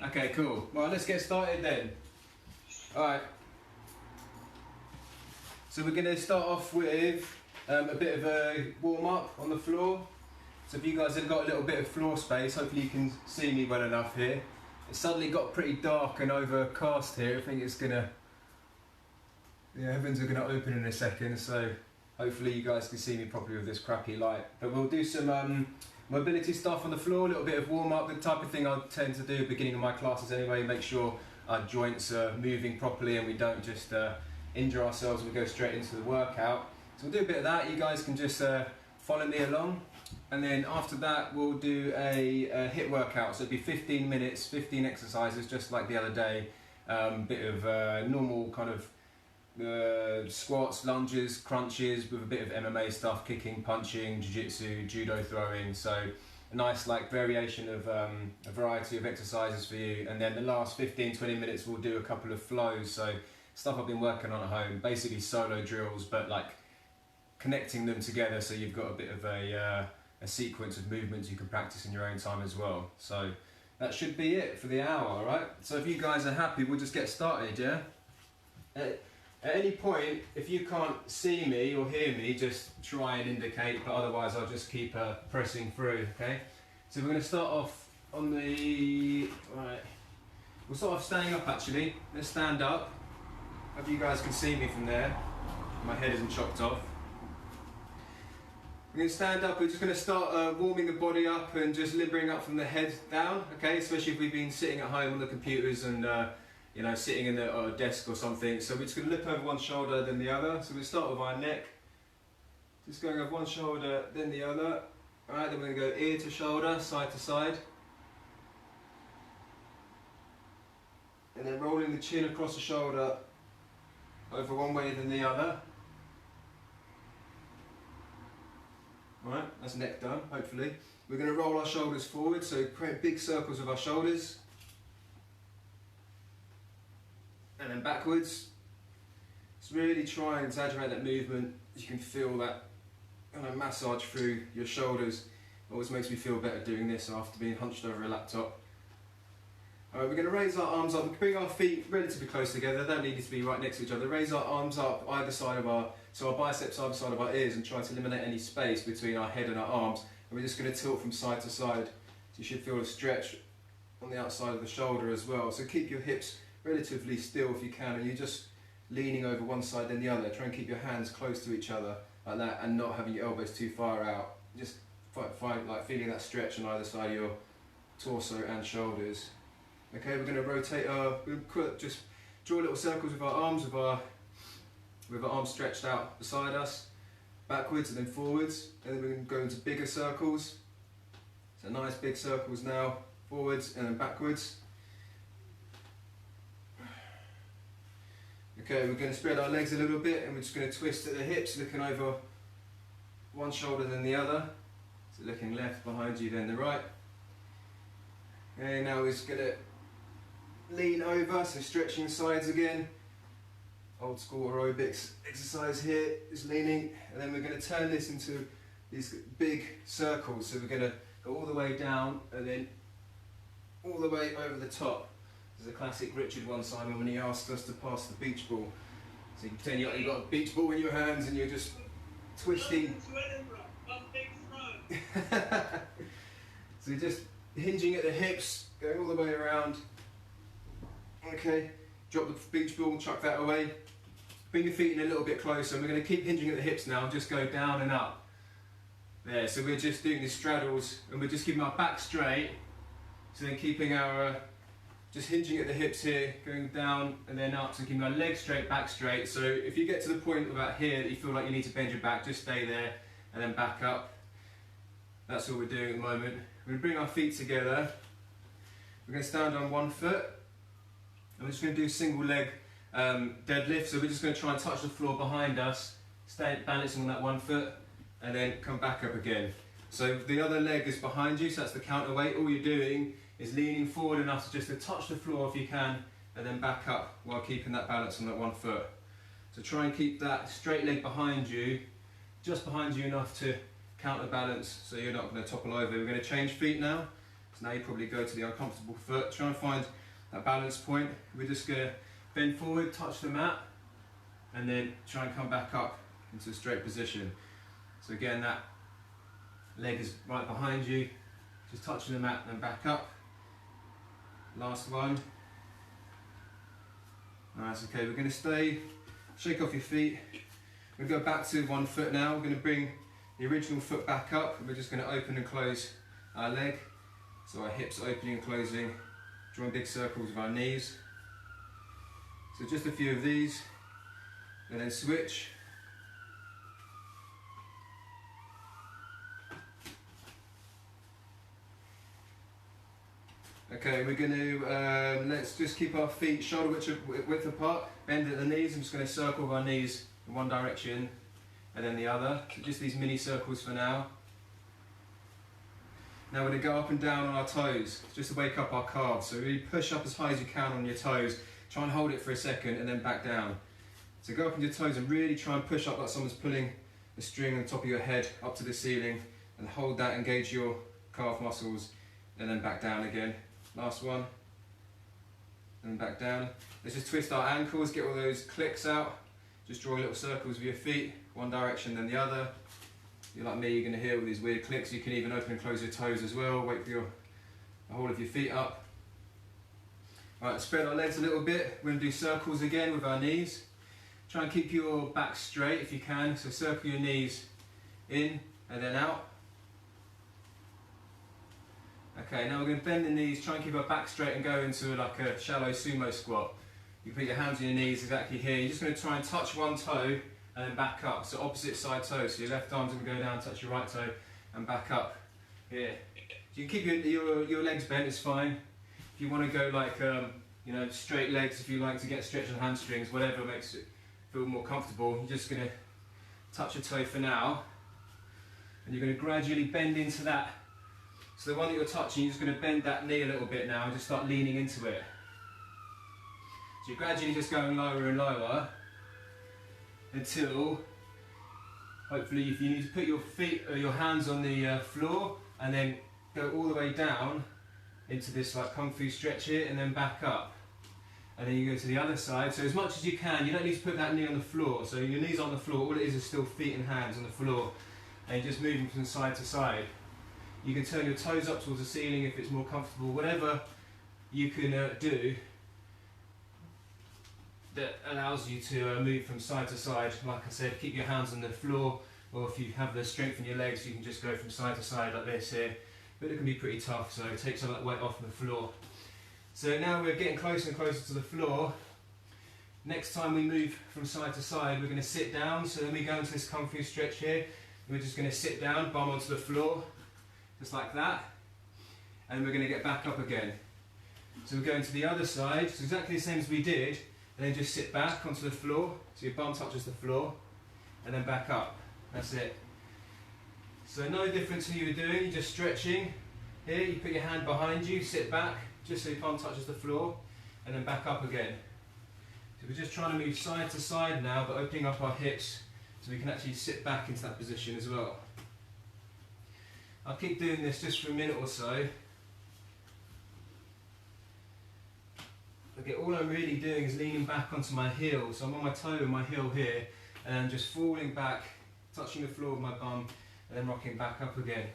Okay, cool. Well, let's get started then. Alright. So we're going to start off with a bit of a warm-up on the floor. So if you guys have got a little bit of floor space, hopefully you can see me well enough here. It's suddenly got pretty dark and overcast here. I think it's going to... Yeah, heavens are going to open in a second, so hopefully you guys can see me properly with this crappy light. But we'll do some mobility stuff on the floor, a little bit of warm-up, the type of thing I tend to do at the beginning of my classes anyway, make sure our joints are moving properly and we don't just injure ourselves and we go straight into the workout. So we'll do a bit of that. You guys can just follow me along, and then after that we'll do a HIIT workout. So it'll be 15 minutes, 15 exercises just like the other day, bit of normal kind of squats, lunges, crunches with a bit of MMA stuff, kicking, punching, jiu-jitsu, judo throwing. So a nice like variation of a variety of exercises for you. And then the last 15-20 minutes we'll do a couple of flows, so stuff I've been working on at home, basically solo drills, but like connecting them together so you've got a bit of a sequence of movements you can practice in your own time as well. So that should be it for the hour. Alright, so if you guys are happy, we'll just get started. Yeah, at any point, if you can't see me or hear me, just try and indicate, but otherwise I'll just keep pressing through, okay? So we're going to start off on the... Right. We'll start off standing up actually. Let's stand up. Hope you guys can see me from there. My head isn't chopped off. We're going to stand up. We're just going to start warming the body up and just limbering up from the head down, okay? Especially if we've been sitting at home on the computers and you know, sitting in a desk or something. So we're just going to lift over one shoulder, then the other. So we'll start with our neck. Just going over one shoulder, then the other. Alright, then we're going to go ear to shoulder, side to side. And then rolling the chin across the shoulder, over one way, then the other. Alright, that's neck done, hopefully. We're going to roll our shoulders forward, so create big circles of our shoulders. And then backwards. Just really try and exaggerate that movement. You can feel that kind of massage through your shoulders. It always makes me feel better doing this after being hunched over a laptop. Alright, we're going to raise our arms up. We can bring our feet relatively close together. They don't need to be right next to each other. Raise our arms up either side of our biceps either side of our ears, and try to eliminate any space between our head and our arms. And we're just going to tilt from side to side. So you should feel a stretch on the outside of the shoulder as well. So keep your hips relatively still if you can, and you're just leaning over one side then the other. Try and keep your hands close to each other like that, and not having your elbows too far out. Just find like feeling that stretch on either side of your torso and shoulders. Okay, we're going to rotate just draw little circles with our arms, with our arms stretched out beside us, backwards and then forwards, and then we're going to go into bigger circles. So nice big circles now, forwards and then backwards. Okay, we're going to spread our legs a little bit, and we're just going to twist at the hips, looking over one shoulder then the other. So looking left behind you then the right. Okay, now we're just going to lean over, so stretching the sides again. Old school aerobics exercise here, just leaning, and then we're going to turn this into these big circles. So we're going to go all the way down and then all the way over the top. There's a classic Richard one, Simon, when he asked us to pass the beach ball. So you pretend you've got a beach ball in your hands and you're just twisting. Welcome to Edinburgh, one big throw. So you're just hinging at the hips, going all the way around. Okay, drop the beach ball, chuck that away. Bring your feet in a little bit closer, and we're going to keep hinging at the hips now and just go down and up. There, so we're just doing the straddles, and we're just keeping our back straight. So then keeping our, just hinging at the hips here, going down and then up, so keeping our legs straight, back straight. So if you get to the point about here that you feel like you need to bend your back, just stay there and then back up. That's what we're doing at the moment. We're going to bring our feet together. We're going to stand on one foot. And we're just going to do single leg deadlift. So we're just going to try and touch the floor behind us, stay balancing on that one foot, and then come back up again. So the other leg is behind you, so that's the counterweight. All you're doing is leaning forward enough just to touch the floor if you can, and then back up while keeping that balance on that one foot. So try and keep that straight leg behind you, just behind you enough to counterbalance so you're not going to topple over. We're going to change feet now. So now you probably go to the uncomfortable foot. Try and find that balance point. We're just going to bend forward, touch the mat, and then try and come back up into a straight position. So again, that leg is right behind you, just touching the mat and back up. Last one. Nice, okay, we're going to stay, shake off your feet. We're going to go back to one foot now. We're going to bring the original foot back up, and we're just going to open and close our leg. So our hips opening and closing, drawing big circles with our knees. So just a few of these, and then switch. Okay, we're going to, let's just keep our feet shoulder width apart, bend at the knees. I'm just going to circle with our knees in one direction and then the other. So just these mini circles for now. Now we're going to go up and down on our toes, just to wake up our calves. So really push up as high as you can on your toes. Try and hold it for a second and then back down. So go up on your toes and really try and push up like someone's pulling a string on the top of your head up to the ceiling, and hold that, engage your calf muscles, and then back down again. Last one, and back down. Let's just twist our ankles, get all those clicks out. Just draw little circles with your feet, one direction then the other. If you're like me, you're going to hear all these weird clicks. You can even open and close your toes as well. Wait for the whole of your feet up. Right, spread our legs a little bit. We're going to do circles again with our knees. Try and keep your back straight if you can. So circle your knees in and then out. Okay, now we're going to bend the knees, try and keep our back straight and go into like a shallow sumo squat. You put your hands on your knees exactly here. You're just going to try and touch one toe and then back up. So opposite side toe. So your left arm's going to go down, touch your right toe and back up here. You can keep your legs bent, it's fine. If you want to go like, you know, straight legs, if you like to get stretch on hamstrings, whatever makes it feel more comfortable. You're just going to touch a toe for now. And you're going to gradually bend into that. So the one that you're touching, you're just going to bend that knee a little bit now and just start leaning into it. So you're gradually just going lower and lower until, hopefully, if you need to put your feet or your hands on the floor and then go all the way down into this like kung fu stretch here and then back up. And then you go to the other side. So as much as you can, you don't need to put that knee on the floor. So your knee's on the floor, all it is still feet and hands on the floor. And you're just moving from side to side. You can turn your toes up towards the ceiling if it's more comfortable, whatever you can do that allows you to move from side to side. Like I said, keep your hands on the floor, or if you have the strength in your legs, you can just go from side to side like this here. But it can be pretty tough, so take some of that weight off the floor. So now we're getting closer and closer to the floor. Next time we move from side to side, we're going to sit down. So then we go into this kung fu stretch here. We're just going to sit down, bum onto the floor. Just like that, and we're going to get back up again. So we're going to the other side, so exactly the same as we did, and then just sit back onto the floor, so your bum touches the floor, and then back up. That's it. So no difference to what you were doing, you're just stretching. Here, you put your hand behind you, sit back, just so your bum touches the floor, and then back up again. So we're just trying to move side to side now, but opening up our hips, so we can actually sit back into that position as well. I'll keep doing this just for a minute or so. Okay, all I'm really doing is leaning back onto my heel. So I'm on my toe and my heel here, and I'm just falling back, touching the floor with my bum, and then rocking back up again.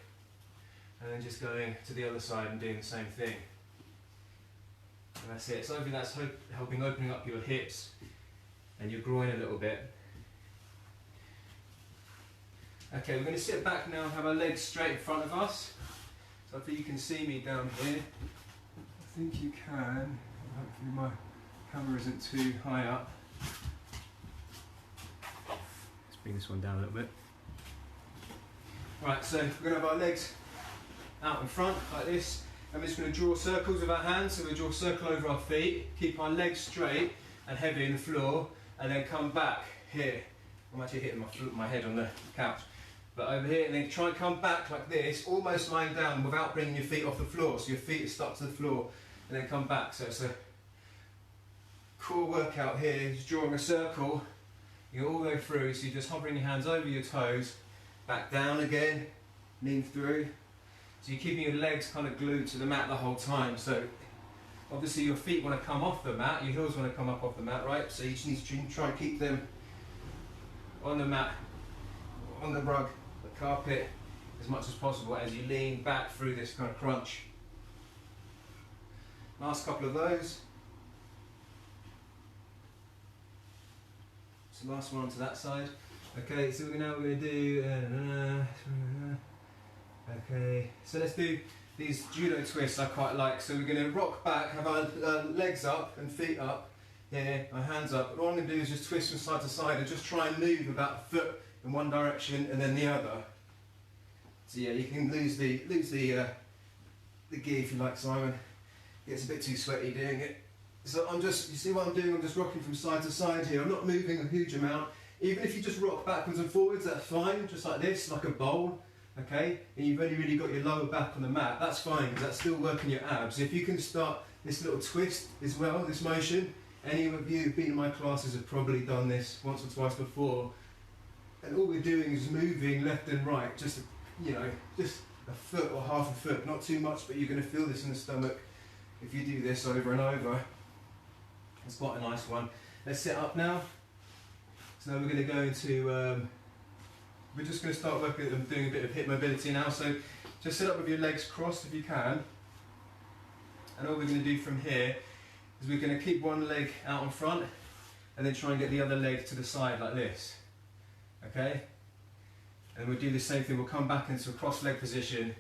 And then just going to the other side and doing the same thing. And that's it. So hopefully that's helping opening up your hips and your groin a little bit. Okay, we're going to sit back now and have our legs straight in front of us. So hopefully you can see me down here. I think you can. Hopefully my camera isn't too high up. Let's bring this one down a little bit. Right, so we're going to have our legs out in front like this. And we're just going to draw circles with our hands. So we'll draw a circle over our feet, keep our legs straight and heavy in the floor, and then come back here. I'm actually hitting my head on the couch. But over here, and then try and come back like this, almost lying down without bringing your feet off the floor. So your feet are stuck to the floor, and then come back. So it's a core workout here. Just drawing a circle, you go all the way through. So you're just hovering your hands over your toes, back down again, lean through. So you're keeping your legs kind of glued to the mat the whole time. So obviously your feet want to come off the mat, your heels want to come up off the mat, right? So you just need to try and keep them on the mat, on the rug, the carpet, as much as possible as you lean back through this kind of crunch. Last couple of those. So last one onto that side. Okay, so we're going to do, okay, so let's do these judo twists I quite like. So we're going to rock back, have our legs up and feet up, here, our hands up. And all I'm going to do is just twist from side to side and just try and move about a foot in one direction and then the other. So yeah, you can lose the gear if you like, Simon. It gets a bit too sweaty doing it. So I'm just, you see what I'm doing? I'm just rocking from side to side here. I'm not moving a huge amount. Even if you just rock backwards and forwards, that's fine. Just like this, like a bowl. Okay, and you've only really got your lower back on the mat, that's fine because that's still working your abs. If you can start this little twist as well, this motion, any of you who've been in my classes have probably done this once or twice before, and all we're doing is moving left and right, just just a foot or half a foot, not too much, but you're going to feel this in the stomach if you do this over and over. It's quite a nice one. Let's sit up now. So now we're going to go into we're just going to start working on doing a bit of hip mobility now, so just sit up with your legs crossed if you can. And all we're going to do from here is we're going to keep one leg out in front and then try and get the other leg to the side like this. Okay? And we'll do the same thing, we'll come back into a cross leg position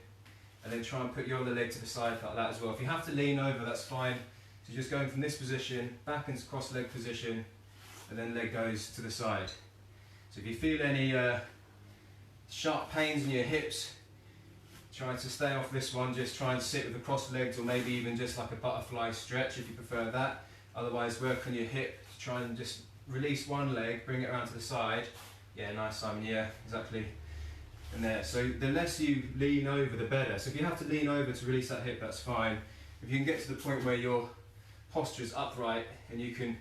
and then try and put your other leg to the side like that as well. If you have to lean over, that's fine. So just going from this position, back into cross leg position, and then leg goes to the side. So if you feel any sharp pains in your hips, trying to stay off this one, just try and sit with the crossed legs, or maybe even just like a butterfly stretch if you prefer that. Otherwise work on your hip to try and just release one leg, bring it around to the side. Yeah, nice, Simon, yeah, exactly. And there, so the less you lean over the better. So if you have to lean over to release that hip, that's fine. If you can get to the point where your posture is upright and you can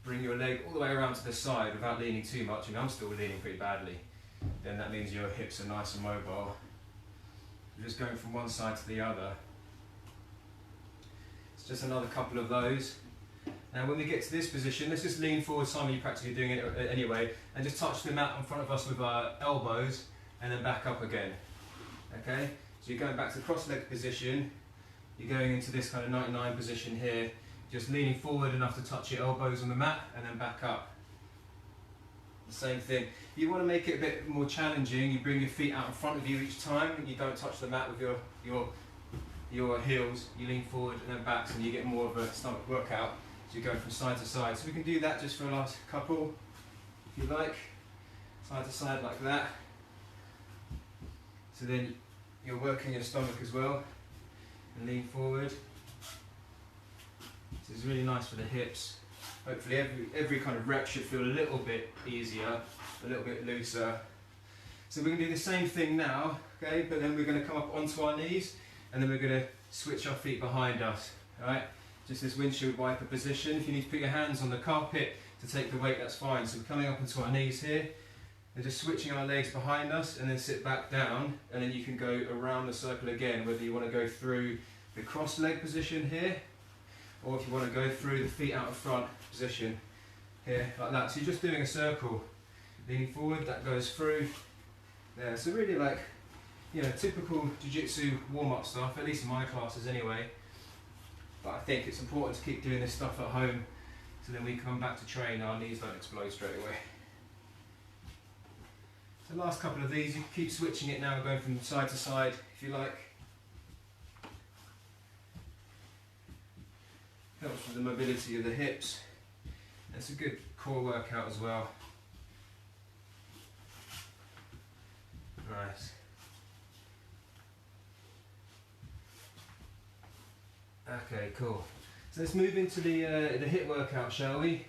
bring your leg all the way around to the side without leaning too much, and I'm still leaning pretty badly, then that means your hips are nice and mobile. You're just going from one side to the other. It's just another couple of those. Now when we get to this position, let's just lean forward, Simon, you're practically doing it anyway, and just touch the mat in front of us with our elbows, and then back up again. Okay? So you're going back to the cross-legged position, you're going into this kind of 99 position here, just leaning forward enough to touch your elbows on the mat, and then back up. The same thing. If you want to make it a bit more challenging, you bring your feet out in front of you each time, and you don't touch the mat with your heels, you lean forward and then back, and you get more of a stomach workout. So you're going from side to side. So we can do that just for the last couple, if you like. Side to side like that. So then you're working your stomach as well, and lean forward. So it's really nice for the hips. Hopefully every kind of rep should feel a little bit easier, a little bit looser. So we're going to do the same thing now, okay? But then we're going to come up onto our knees, and then we're going to switch our feet behind us, all right? Just this windshield wiper position. If you need to put your hands on the carpet to take the weight, that's fine. So we're coming up onto our knees here, and just switching our legs behind us, and then sit back down, and then you can go around the circle again, whether you want to go through the cross leg position here, or if you want to go through the feet out in front position here, like that. So you're just doing a circle, leaning forward, that goes through there. So really like, you know, typical jiu-jitsu warm-up stuff, at least in my classes anyway. But I think it's important to keep doing this stuff at home, so then we come back to train, our knees don't explode straight away. So the last couple of these, you can keep switching it now, going from side to side if you like. Helps with the mobility of the hips. It's a good core workout as well. Nice. Okay, cool. So let's move into the HIIT workout, shall we?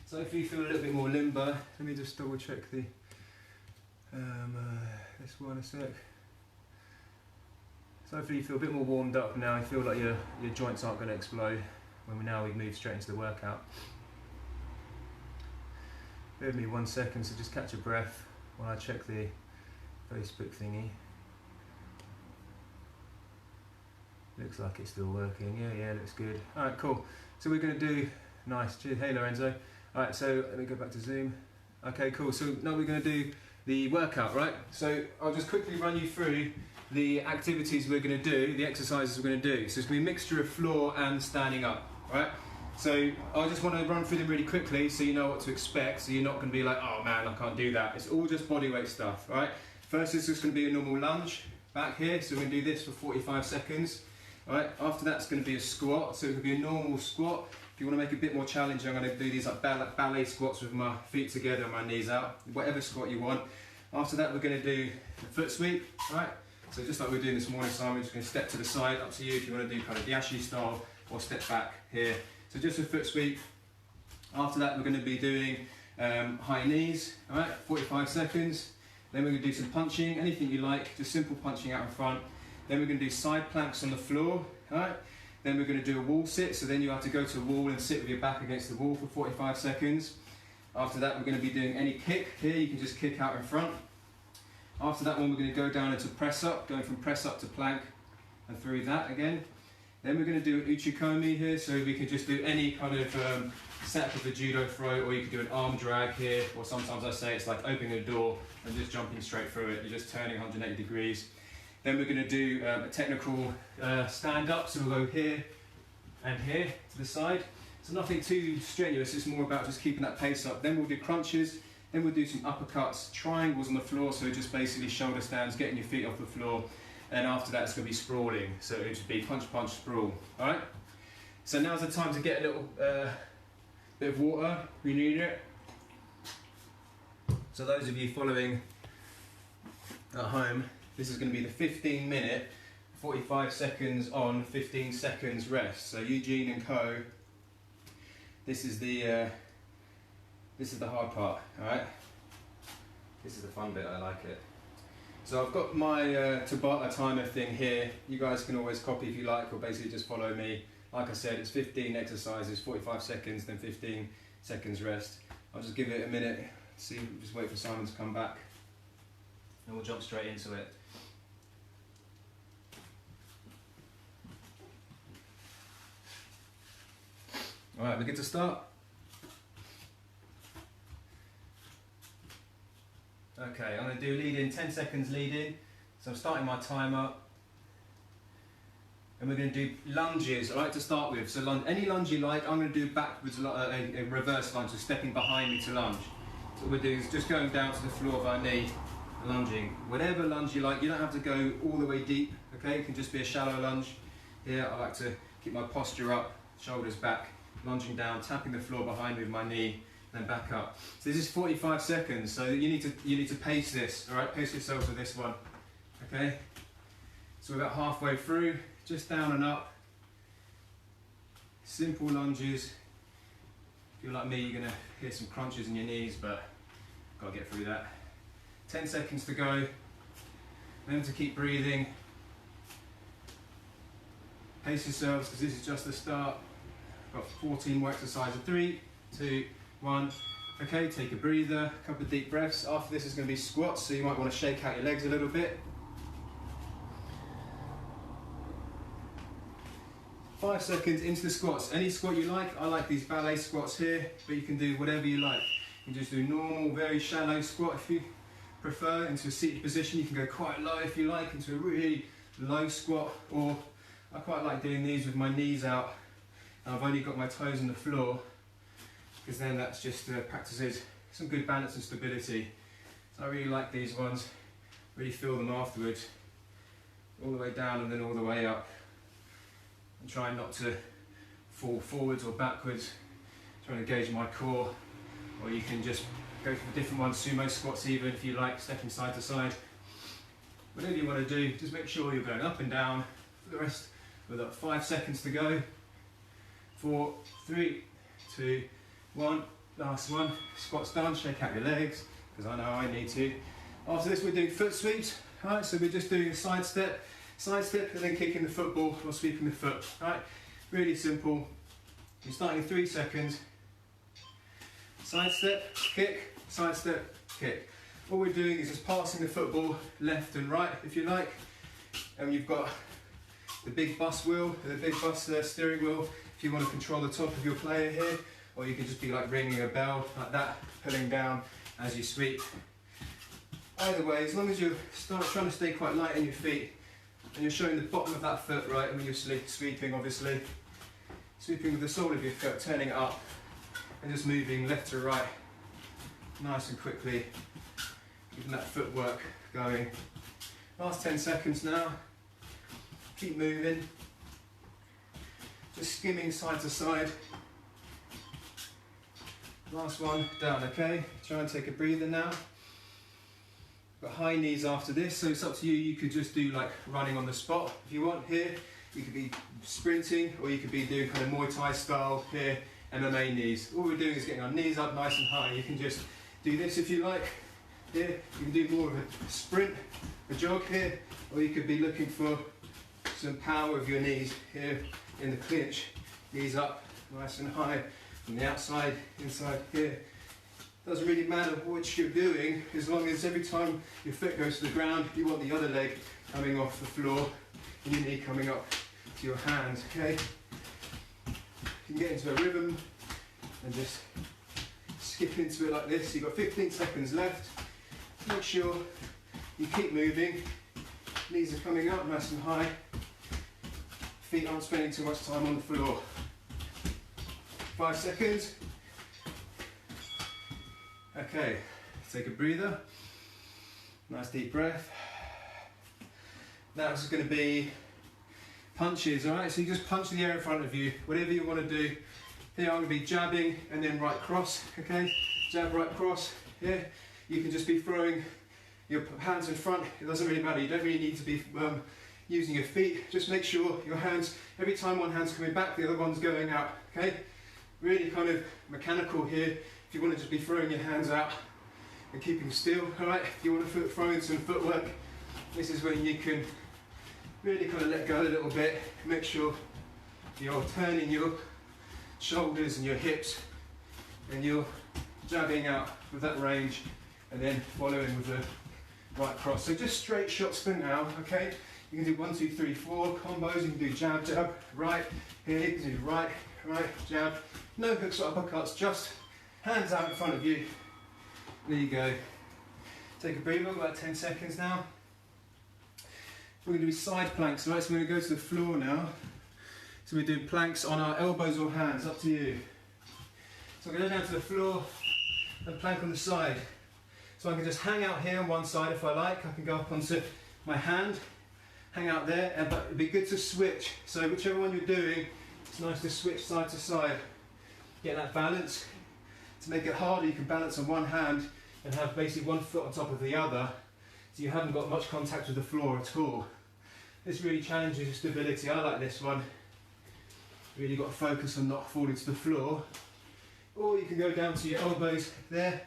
So if you feel a little bit more limber, let me just double check the this one a sec. So hopefully you feel a bit more warmed up now. You feel like your joints aren't going to explode when we move straight into the workout. Bear with me 1 second, so just catch a breath while I check the Facebook thingy. Looks like it's still working. Yeah, looks good. All right, cool. So we're going to do, nice, cheers, hey Lorenzo. All right, so let me go back to Zoom. Okay, cool. So now we're going to do the workout, right? So I'll just quickly run you through the activities we're going to do, the exercises we're going to do. So it's going to be a mixture of floor and standing up, right? So I just want to run through them really quickly so you know what to expect, so you're not going to be like, oh man, I can't do that. It's all just bodyweight stuff, right? First is just going to be a normal lunge back here, so we're going to do this for 45 seconds. All right, after that's going to be a squat, so it could be a normal squat. If you want to make it a bit more challenging, I'm going to do these like ballet squats with my feet together and my knees out, whatever squat you want. After that, we're going to do a foot sweep, right? So just like we were doing this morning, Simon, we're just going to step to the side, up to you if you want to do kind of Yashi style or step back here. So just a foot sweep. After that, we're going to be doing high knees, all right, 45 seconds. Then we're going to do some punching, anything you like, just simple punching out in front. Then we're going to do side planks on the floor, all right? Then we're going to do a wall sit, so then you have to go to a wall and sit with your back against the wall for 45 seconds. After that, we're going to be doing any kick here, you can just kick out in front. After that one, we're going to go down into press up, going from press up to plank and through that again. Then we're going to do an uchikomi here, so we can just do any kind of setup of a judo throw, or you can do an arm drag here, or sometimes I say it's like opening a door and just jumping straight through it. You're just turning 180 degrees. Then we're going to do a technical stand up, so we'll go here and here to the side. So nothing too strenuous, it's more about just keeping that pace up. Then we'll do crunches, then we'll do some uppercuts, triangles on the floor, so just basically shoulder stands, getting your feet off the floor. And after that it's going to be sprawling, so it'll just be punch, punch, sprawl, alright? So now's the time to get a little bit of water, we need it. So those of you following at home, this is going to be the 15-minute, 45 seconds on, 15 seconds rest. So Eugene and Co, this is the hard part, alright? This is the fun bit, I like it. So I've got my Tabata timer thing here. You guys can always copy if you like, or basically just follow me. Like I said, it's 15 exercises, 45 seconds, then 15 seconds rest. I'll just give it a minute, see, just wait for Simon to come back, and we'll jump straight into it. Alright, we're good to start? Okay, I'm going to do lead in, 10 seconds lead in. So I'm starting my timer. And we're going to do lunges, I like to start with. So any lunge you like, I'm going to do backwards, a reverse lunge, so stepping behind me to lunge. So what we're doing is just going down to the floor of our knee, lunging. Whatever lunge you like, you don't have to go all the way deep, okay? It can just be a shallow lunge. Here, I like to keep my posture up, shoulders back, lunging down, tapping the floor behind me with my knee, then back up. So this is 45 seconds, so you need to pace this, all right? Pace yourself with this one, okay? So we're about halfway through, just down and up. Simple lunges. If you're like me, you're gonna hear some crunches in your knees, but gotta get through that. 10 seconds to go. Remember to keep breathing. Pace yourselves, because this is just the start. Got 14 more exercises. 3, 2, 1. Okay, take a breather, a couple of deep breaths. After this is going to be squats, so you might want to shake out your legs a little bit. 5 seconds into the squats. Any squat you like. I like these ballet squats here, but you can do whatever you like. You can just do normal, very shallow squat if you prefer, into a seated position. You can go quite low if you like, into a really low squat, or I quite like doing these with my knees out. I've only got my toes on the floor, because then that's just practices some good balance and stability. So I really like these ones, really feel them afterwards, all the way down and then all the way up. And trying not to fall forwards or backwards, trying to engage my core, or you can just go for different ones, sumo squats even if you like, stepping side to side. Whatever you want to do, just make sure you're going up and down for the rest. We've got 5 seconds to go. 4, 3, 2, 1. Last one. Squats done. Shake out your legs, because I know I need to. After this, we're doing foot sweeps. Alright, so we're just doing a side step, and then kicking the football or sweeping the foot. Alright, really simple. You're starting in 3 seconds. Side step, kick, side step, kick. All we're doing is just passing the football left and right, if you like. And you've got the big bus wheel, the big bus steering wheel, if you want to control the top of your player here, or you can just be like ringing a bell like that, pulling down as you sweep. Either way, as long as you're trying to stay quite light on your feet, and you're showing the bottom of that foot, right, when you're sweeping, obviously. Sweeping with the sole of your foot, turning it up, and just moving left to right, nice and quickly, keeping that footwork going. Last 10 seconds now. Keep moving. Just skimming side to side. Last one, down, okay? Try and take a breather now. Got high knees after this, so it's up to you. You could just do like running on the spot if you want here. You could be sprinting, or you could be doing kind of Muay Thai style here, MMA knees. All we're doing is getting our knees up nice and high. You can just do this if you like. Here, you can do more of a sprint, a jog here, or you could be looking for some power of your knees here in the clinch. Knees up, nice and high, from the outside, inside here. Doesn't really matter what you're doing, as long as every time your foot goes to the ground, you want the other leg coming off the floor, and your knee coming up to your hands, okay? You can get into a rhythm and just skip into it like this. You've got 15 seconds left. Make sure you keep moving. Knees are coming up nice and high. Feet aren't spending too much time on the floor. 5 seconds. Okay, take a breather. Nice deep breath. Now this is going to be punches, alright? So you just punch the air in front of you, whatever you want to do. Here I'm going to be jabbing and then right cross, okay? Jab, right cross, yeah? You can just be throwing your hands in front, it doesn't really matter. You don't really need to be using your feet. Just make sure your hands, every time one hand's coming back, the other one's going out, okay? Really kind of mechanical here. If you want to just be throwing your hands out and keeping still, alright? If you want to throw in some footwork, this is when you can really kind of let go a little bit. Make sure you're turning your shoulders and your hips, and you're jabbing out with that range, and then following with the right cross. So just straight shots for now, okay? You can do 1, 2, 3, 4 combos. You can do jab, jab, right. Here you can do right, right, jab. No hooks or uppercuts, just hands out in front of you. There you go. Take a breather, about 10 seconds now. We're going to do side planks, right? So we're going to go to the floor now. So we're doing planks on our elbows or hands, up to you. So I'm going to go down to the floor and plank on the side. So I can just hang out here on one side if I like. I can go up onto my hand, hang out there, but it'd be good to switch. So whichever one you're doing, it's nice to switch side to side. Get that balance. To make it harder, you can balance on one hand and have basically one foot on top of the other, so you haven't got much contact with the floor at all. This really challenges your stability. I like this one. Really got to focus on not falling to the floor. Or you can go down to your elbows there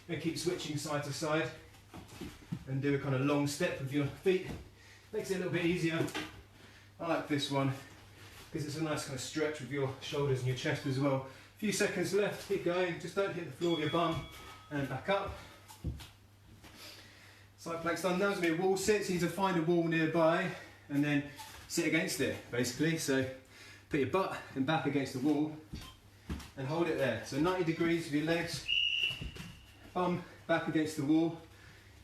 and keep switching side to side and do a kind of long step with your feet. Makes it a little bit easier. I like this one because it's a nice kind of stretch with your shoulders and your chest as well. A few seconds left, keep going, just don't hit the floor with your bum, and back up. Side planks done. Now there's going to be a wall sit, so you need to find a wall nearby and then sit against it basically. So put your butt and back against the wall and hold it there. So 90 degrees with your legs, bum back against the wall.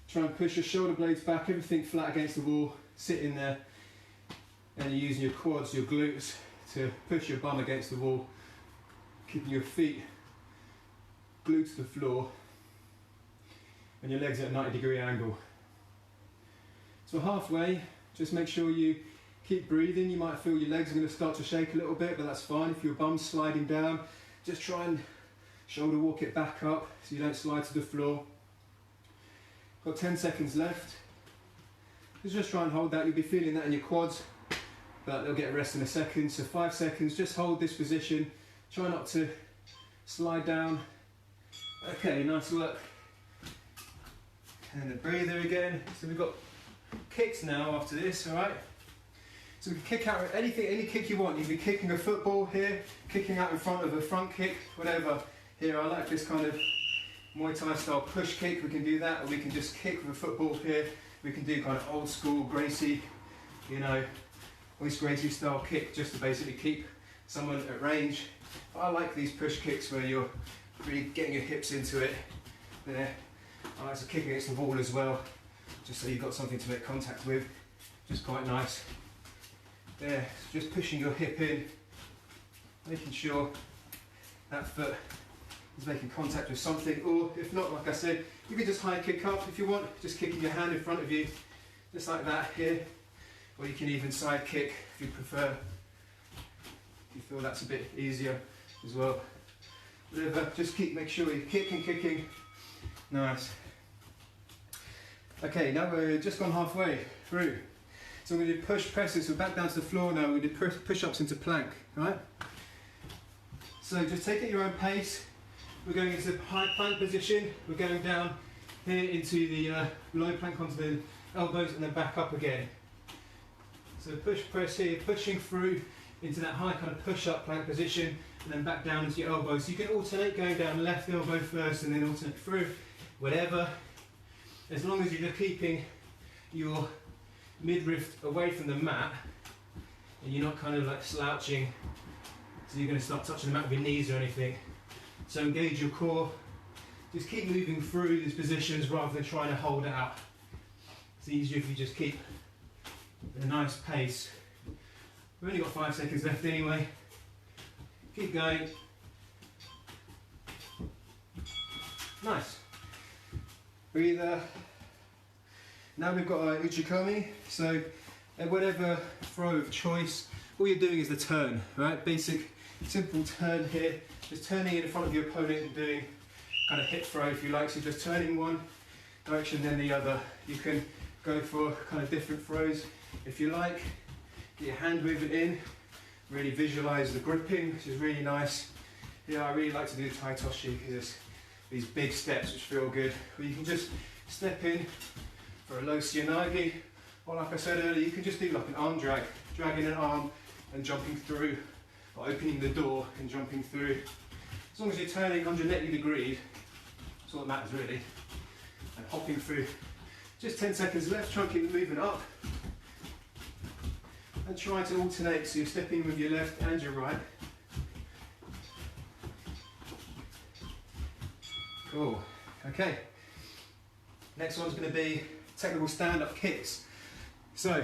Try and push your shoulder blades back, everything flat against the wall, sit in there, and you're using your quads, your glutes to push your bum against the wall, keeping your feet glued to the floor and your legs at a 90-degree angle. So halfway, just make sure you keep breathing. You might feel your legs are going to start to shake a little bit, but that's fine. If your bum's sliding down, just try and shoulder walk it back up so you don't slide to the floor. Got 10 seconds left. Just try and hold that. You'll be feeling that in your quads, but they'll get a rest in a second. So 5 seconds, just hold this position. Try not to slide down. Okay, nice work. And the breather again. So we've got kicks now after this, alright? So we can kick out anything, any kick you want. You can be kicking a football here, kicking out in front of a front kick, whatever. Here, I like this kind of Muay Thai style push kick. We can do that, or we can just kick with a football here. We can do kind of old school Gracie, you know, or this grade 2 style kick, just to basically keep someone at range. But I like these push kicks where you're really getting your hips into it. There. I like to kick against the wall as well, just so you've got something to make contact with, which is quite nice. There, just pushing your hip in, making sure that foot is making contact with something, or if not, like I said, you can just high kick up if you want, just kicking your hand in front of you, just like that here, or you can even side kick if you prefer, if you feel that's a bit easier as well. Whatever, just make sure you're kicking. Nice. Okay, now we're just gone halfway through. So we're going to do push presses, so we're back down to the floor now, we're going to do push-ups into plank, right? So just take it at your own pace. We're going into the high plank position, we're going down here into the low plank onto the elbows and then back up again. So push press here, pushing through into that high kind of push-up plank position and then back down into your elbows. So you can alternate going down left elbow first and then alternate through, whatever. As long as you're keeping your midriff away from the mat and you're not kind of like slouching, so you're going to start touching the mat with your knees or anything. So engage your core, just keep moving through these positions rather than trying to hold it out. It's easier if you just keep at a nice pace. We've only got 5 seconds left anyway. Keep going. Nice. Breather. Now we've got our uchikomi, so at whatever throw of choice, all you're doing is the turn, right? Basic, simple turn here, just turning in front of your opponent and doing kind of hip throw if you like, so just turning one direction then the other. You can go for kind of different throws if you like, get your hand movement in, really visualize the gripping, which is really nice. Yeah, I really like to do the tai toshi because it's these big steps which feel good, where you can just step in for a low seonage, or like I said earlier, you can just do like an arm drag, dragging an arm and jumping through, or opening the door and jumping through. As long as you're turning 180 degrees, that's all that matters really, and hopping through. Just 10 seconds left, try and keep the movement up, and try to alternate, so you're stepping with your left and your right. Cool, okay. Next one's going to be technical stand-up kicks. So,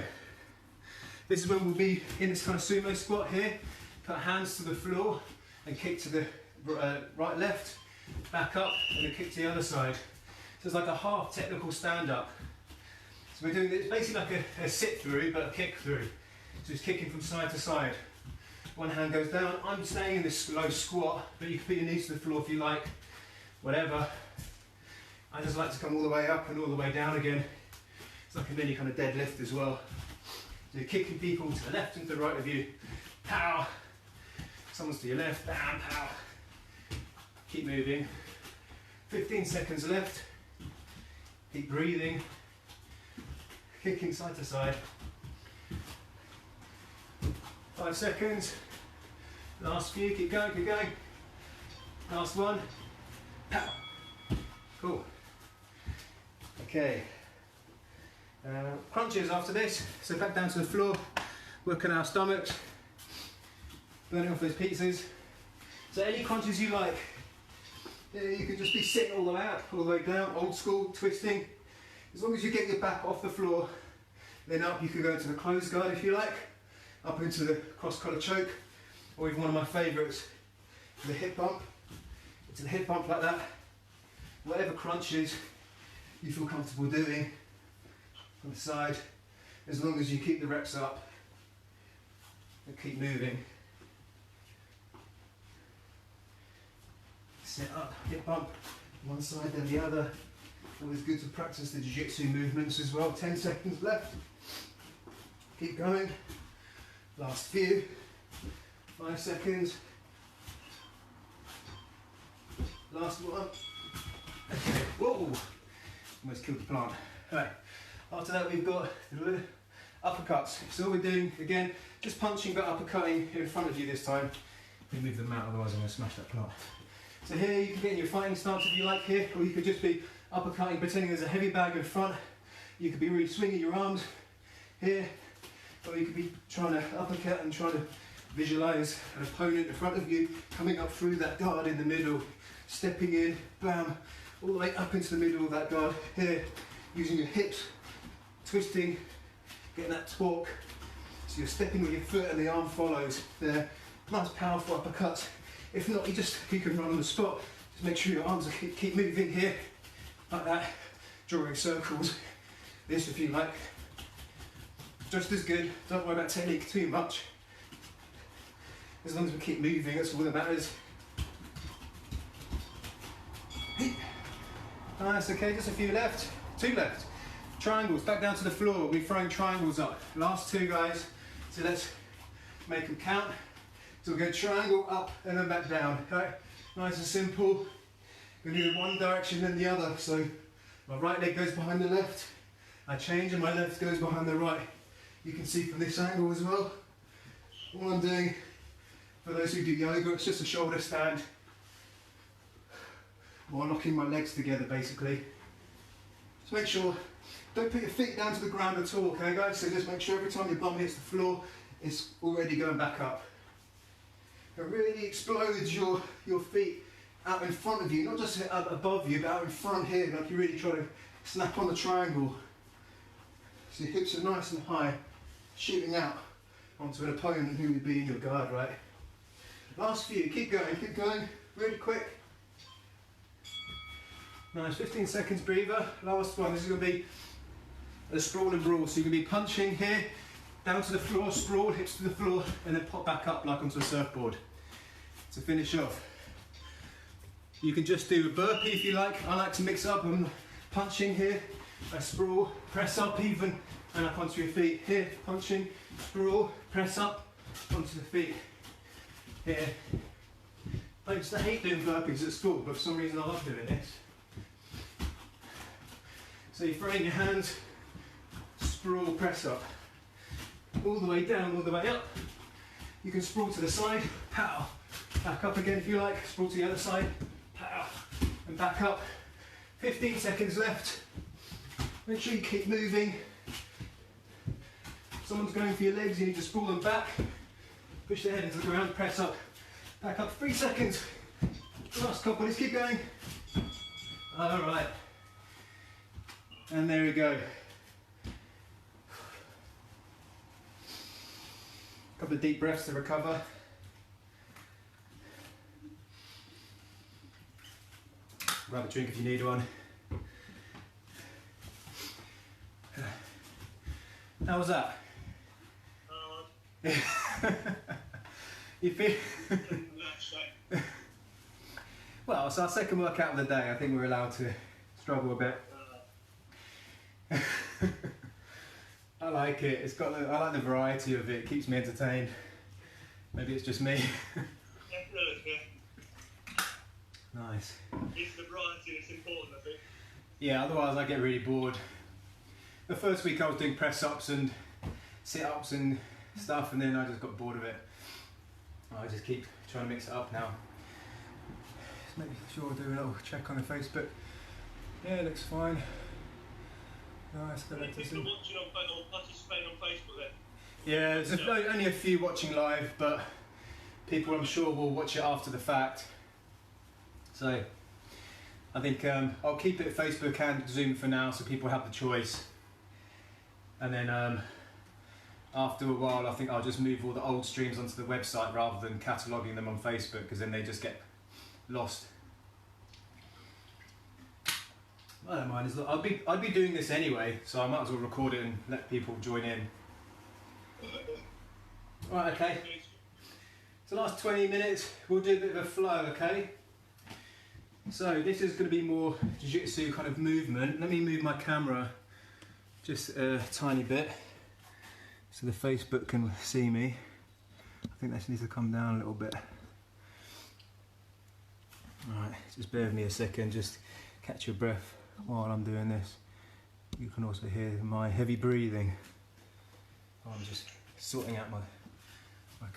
this is when we'll be in this kind of sumo squat here, put hands to the floor and kick to the right, left, back up and then kick to the other side. So it's like a half technical stand-up. So we're doing this basically like a sit through but a kick through. So it's kicking from side to side. One hand goes down, I'm staying in this low squat, but you can put your knees to the floor if you like, whatever. I just like to come all the way up and all the way down again. It's like a mini kind of deadlift as well. So you're kicking people to the left and to the right of you. Pow! Someone's to your left, bam, pow. Keep moving. 15 seconds left. Keep breathing. Kicking side to side. 5 seconds. Last few, keep going, keep going. Last one. Pow! Cool. Okay. Crunches after this. So back down to the floor, working our stomachs, burning off those pizzas. So any crunches you like. You can just be sitting all the way up, all the way down, old school, twisting. As long as you get your back off the floor, then up. You can go into the closed guard if you like, up into the cross collar choke, or even one of my favourites, the hip bump. It's a hip bump like that. Whatever crunches you feel comfortable doing on the side, as long as you keep the reps up and keep moving. Sit up, hip bump, one side then the other. Always good to practice the Jiu-Jitsu movements as well. 10 seconds left. Keep going. Last few. 5 seconds. Last one. Okay. Whoa! Almost killed the plant. Alright. After that we've got uppercuts. So all we're doing, again, just punching but uppercutting in front of you this time. Let me move the mat, otherwise I'm going to smash that plant. So here you can get in your fighting stance if you like here, or you could just be uppercutting, pretending there's a heavy bag in front. You could be really swinging your arms here, or you could be trying to uppercut and trying to visualize an opponent in front of you coming up through that guard in the middle, stepping in, bam, all the way up into the middle of that guard here, using your hips, twisting, getting that torque. So you're stepping with your foot and the arm follows there. Nice powerful uppercuts. If not, you can run on the spot. Just make sure your arms keep moving here, like that, drawing circles. This if you like. Just as good, don't worry about technique too much. As long as we keep moving, that's all that matters. Nice, okay, just a few left. 2 left. Triangles, back down to the floor. We'll be throwing triangles up. Last 2, guys. So let's make them count. So we'll go triangle up and then back down. Okay? Nice and simple. We're going to do one direction then the other. So my right leg goes behind the left. I change and my left goes behind the right. You can see from this angle as well. All I'm doing, for those who do yoga, it's just a shoulder stand. Or knocking my legs together basically. Just make sure, don't put your feet down to the ground at all, okay guys? So just make sure every time your bum hits the floor, it's already going back up. It really explodes your feet out in front of you, not just up above you, but out in front here, like you really try to snap on the triangle. So your hips are nice and high, shooting out onto an opponent who would be in your guard, right? Last few, keep going, really quick. Nice, 15 seconds breather. Last one, this is going to be a sprawl and brawl. So you're going to be punching here, down to the floor, sprawl, hips to the floor, and then pop back up like onto a surfboard. To finish off. You can just do a burpee if you like. I like to mix up. I'm punching here, I sprawl, press up even, and up onto your feet. Here, punching, sprawl, press up, onto the feet. Here. I used to hate doing burpees at school, but for some reason I love doing this. So you throw in your hands, sprawl, press up. All the way down, all the way up. You can sprawl to the side, pow. Back up again if you like, sprawl to the other side, pow. And back up. 15 seconds left. Make sure you keep moving. If someone's going for your legs, you need to sprawl them back. Push their head into the ground, press up. Back up, 3 seconds. Last couple, let's keep going. All right. And there we go. Couple of deep breaths to recover. Grab a drink if you need one. How was that? You feel? Well, it's our second workout of the day. I think we're allowed to struggle a bit. I like it. It's got. I like the variety of it. It keeps me entertained. Maybe it's just me. Nice. It's the variety that's important, I think. Yeah, otherwise I get really bored. The first week I was doing press-ups and sit-ups and stuff, and then I just got bored of it. I just keep trying to mix it up now. Just make sure I do a little check on the Facebook. Yeah, it looks fine. Nice, go back to people watching or participating on Facebook then? Yeah, there's only a few watching live, but people I'm sure will watch it after the fact. So I think I'll keep it Facebook and Zoom for now, so people have the choice. And then after a while, I think I'll just move all the old streams onto the website rather than cataloguing them on Facebook, because then they just get lost. I don't mind. I'd be doing this anyway, so I might as well record it and let people join in. Right, okay. So last 20 minutes, we'll do a bit of a flow, okay? So this is going to be more Jiu-Jitsu kind of movement. Let me move my camera just a tiny bit so the Facebook can see me. I think that needs to come down a little bit. Alright, just bear with me a second, just catch your breath while I'm doing this. You can also hear my heavy breathing. I'm just sorting out my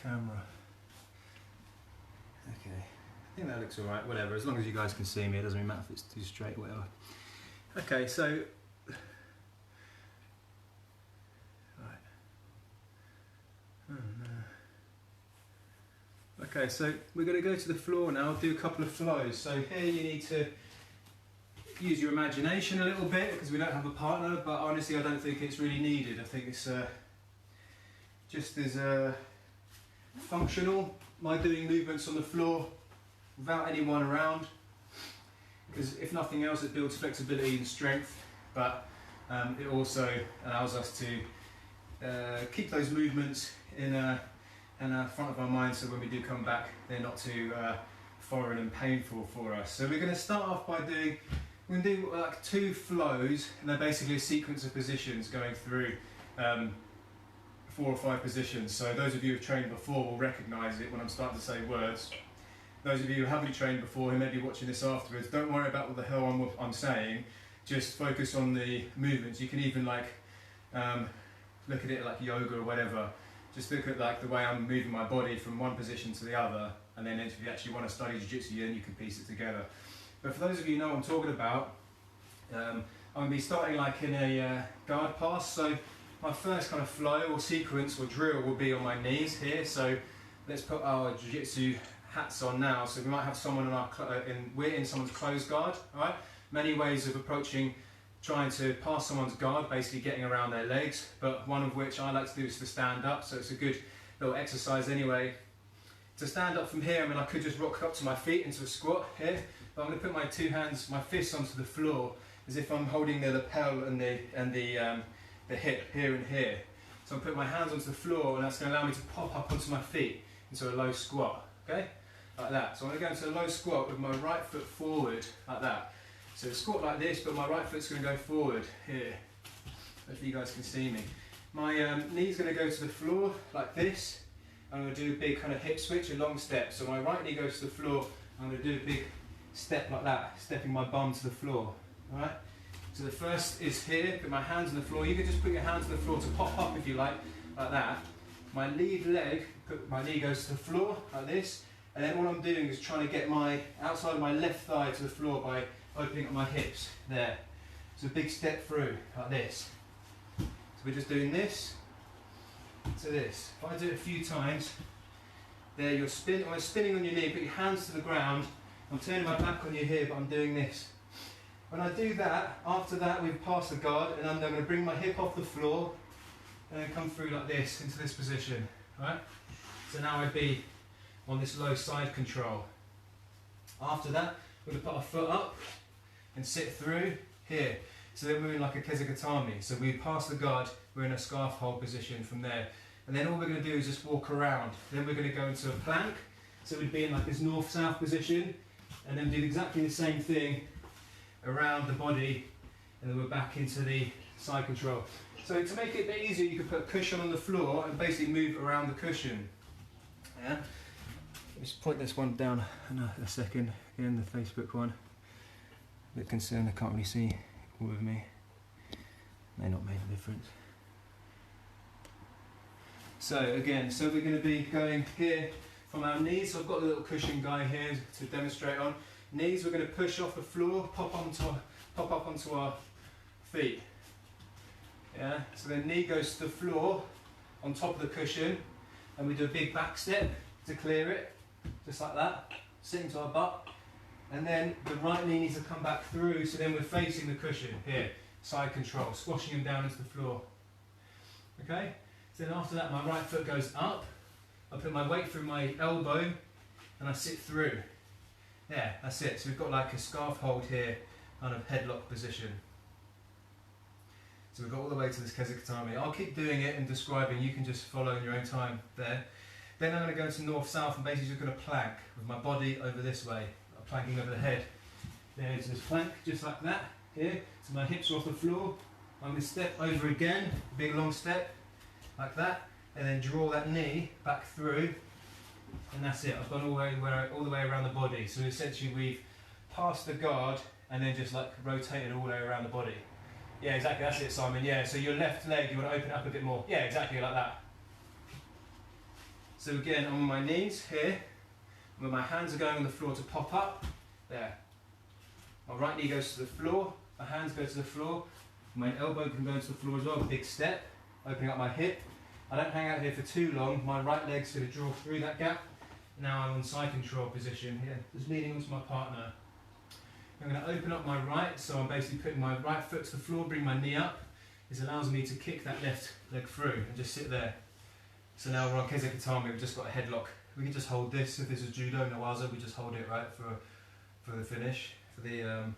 camera. Okay, I think that looks alright, whatever, as long as you guys can see me, it doesn't really matter if it's too straight, whatever. Okay, so Okay, so we're going to go to the floor now, do a couple of flows. So here you need to use your imagination a little bit because we don't have a partner, but honestly I don't think it's really needed. I think it's just as functional, my doing movements on the floor without anyone around, because if nothing else it builds flexibility and strength, but it also allows us to keep those movements in front of our mind, so when we do come back they're not too foreign and painful for us. So we're going to start off by doing, we're going to do like 2 flows, and they're basically a sequence of positions going through 4 or 5 positions. So those of you who've trained before will recognise it when I'm starting to say words. Those of you who haven't trained before, who may be watching this afterwards, don't worry about what the hell I'm saying, just focus on the movements. You can even like look at it like yoga or whatever. Just look at like the way I'm moving my body from one position to the other, and then if you actually want to study Jiu-Jitsu, then you can piece it together. But for those of you who know what I'm talking about, I'm going to be starting like in a guard pass. So my first kind of flow or sequence or drill will be on my knees here. So let's put our Jiu-Jitsu hats on now. So we might have someone in our we're in someone's closed guard. All right. Many ways of approaching trying to pass someone's guard, basically getting around their legs. But one of which I like to do is to stand up. So it's a good little exercise anyway. To stand up from here, I mean, I could just rock up to my feet into a squat here, but I'm going to put my 2 hands, my fists onto the floor, as if I'm holding the lapel and the hip here and here. So I'm putting my hands onto the floor, and that's going to allow me to pop up onto my feet into a low squat, okay? Like that. So I'm going to go into a low squat with my right foot forward, like that. So squat like this, but my right foot's going to go forward here. Hopefully you guys can see me. My knee's going to go to the floor like this. I'm going to do a big kind of hip switch, a long step. So my right knee goes to the floor, I'm going to do a big step like that, stepping my bum to the floor. Alright? So the first is here, put my hands on the floor. You can just put your hands on the floor to pop up if you like that. My lead leg, my knee goes to the floor like this, and then what I'm doing is trying to get my outside of my left thigh to the floor by opening up my hips there. So a big step through like this. So we're just doing this to this. If I do it a few times, there you're spinning on your knee, put your hands to the ground. I'm turning my back on you here, but I'm doing this. When I do that, after that we've passed the guard, and I'm going to bring my hip off the floor and then come through like this into this position. Right? So now I'd be on this low side control. After that, we're going to put our foot up and sit through here. So then we're in like a kezagatami. So we pass the guard, we're in a scarf hold position from there. And then all we're going to do is just walk around. Then we're going to go into a plank. So we'd be in like this north-south position, and then do exactly the same thing around the body, and then we're back into the side control. So to make it a bit easier, you could put a cushion on the floor and basically move around the cushion. Yeah. Let me just point this one down a second. Again, the Facebook one. A bit concerned, I can't really see with me. May not make a difference. So again, so we're going to be going here from our knees. So I've got a little cushion guy here to demonstrate on. Knees, we're going to push off the floor, pop up onto our feet. Yeah. So then knee goes to the floor on top of the cushion, and we do a big back step to clear it, just like that, sitting to our butt. And then the right knee needs to come back through, so then we're facing the cushion here, side control, squashing him down into the floor. Okay? So then after that, my right foot goes up, I put my weight through my elbow, and I sit through. Yeah, that's it. So we've got like a scarf hold here, kind of headlock position. So we've got all the way to this kezagatami. I'll keep doing it and describing, you can just follow in your own time there. Then I'm going to go into north-south and basically just going to plank with my body over this way. Planking over the head. There into this plank, just like that, here. So my hips are off the floor. I'm going to step over again, big long step, like that, and then draw that knee back through, and that's it. I've gone all the way around the body. So essentially we've passed the guard and then just like rotated all the way around the body. Yeah, exactly, that's it, Simon. Yeah, so your left leg, you want to open it up a bit more. Yeah, exactly like that. So again, I'm on my knees here. Where my hands are going on the floor to pop up, there. My right knee goes to the floor, my hands go to the floor, my elbow can go into the floor as well, big step, opening up my hip. I don't hang out here for too long, my right leg's going to draw through that gap, Now I'm on side control position here, just leaning onto my partner. I'm going to open up my right, so I'm basically putting my right foot to the floor, bring my knee up. This allows me to kick that left leg through and just sit there. So now we're on Kezakatami, we've just got a headlock. We can just hold this. If this is judo, nawaza, we just hold it right for the finish, for the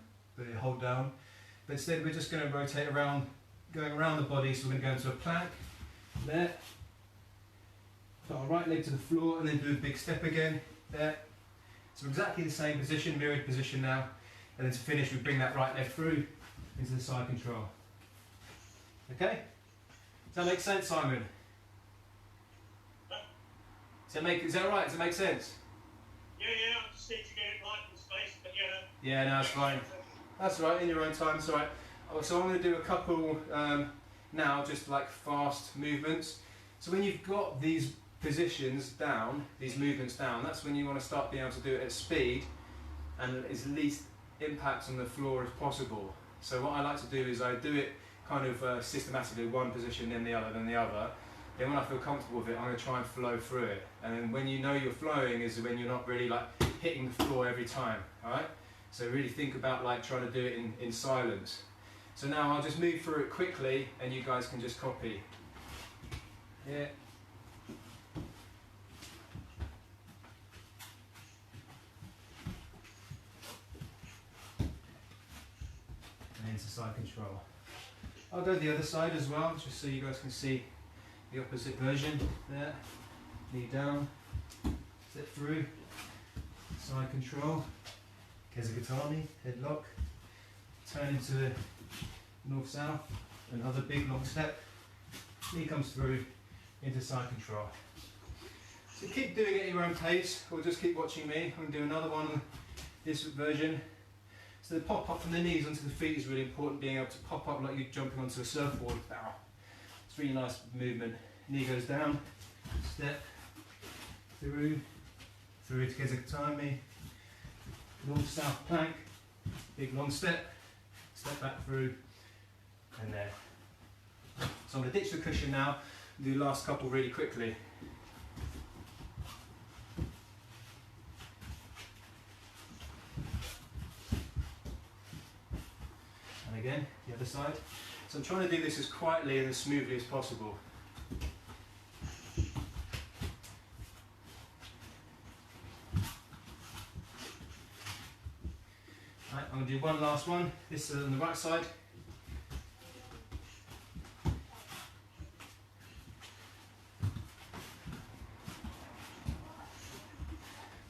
hold down. But instead we're just going to rotate around, going around the body, so we're going to go into a plank, there. Put our right leg to the floor and then do a big step again, there. So exactly the same position, mirrored position now. And then to finish, we bring that right leg through into the side control. Okay? Does that make sense, Simon? Is that right? Does it make sense? Yeah, I just need to get it right in space, but yeah. Yeah, no, it's fine. That's right, in your own time, it's alright. So I'm going to do a couple now, just like fast movements. So when you've got these positions down, these movements down, that's when you want to start being able to do it at speed and as least impact on the floor as possible. So what I like to do is I do it kind of systematically, one position then the other, then the other. Then when I feel comfortable with it, I'm going to try and flow through it. And then when you know you're flowing is when you're not really like hitting the floor every time, alright? So really think about like trying to do it in silence. So now I'll just move through it quickly and you guys can just copy. Yeah. And into side control. I'll go the other side as well, just so you guys can see the opposite version. There, knee down, step through, side control, Kezakatami, headlock, turn into the north-south, another big long step, knee comes through into side control. So keep doing it at your own pace, or just keep watching me. I'm going to do another one, this version. So the pop up from the knees onto the feet is really important, being able to pop up like you're jumping onto a surfboard. Ow. It's really nice movement. Knee goes down, step, through to Kezakatami, north-south plank, big long step, step back through, and there. So I'm going to ditch the cushion now and do the last couple really quickly. And again, the other side. So I'm trying to do this as quietly and as smoothly as possible. Right, I'm going to do one last one. This is on the right side.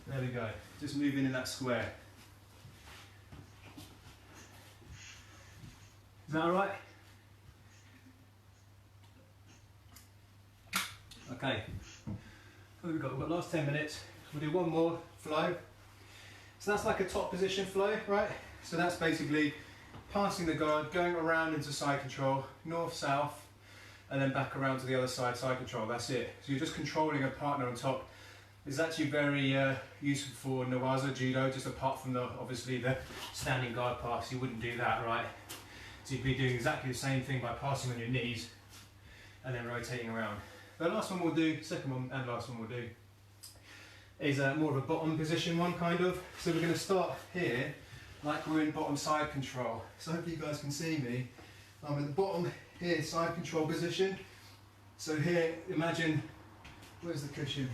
There we go. Just moving in that square. Is that alright? Okay. What have we got? We've got the last 10 minutes. We'll do one more flow. So that's like a top position flow, right? So that's basically passing the guard, going around into side control, north, south, and then back around to the other side, side control. That's it. So you're just controlling a partner on top. It's actually very useful for nawaza, judo, just apart from obviously the standing guard pass. You wouldn't do that, right? So you'd be doing exactly the same thing by passing on your knees and then rotating around. The last one we'll do, second one and last one we'll do, is more of a bottom position one, kind of. So we're going to start here, like we're in bottom side control. So hopefully you guys can see me. I'm at the bottom here, side control position. So here, imagine, where's the cushion?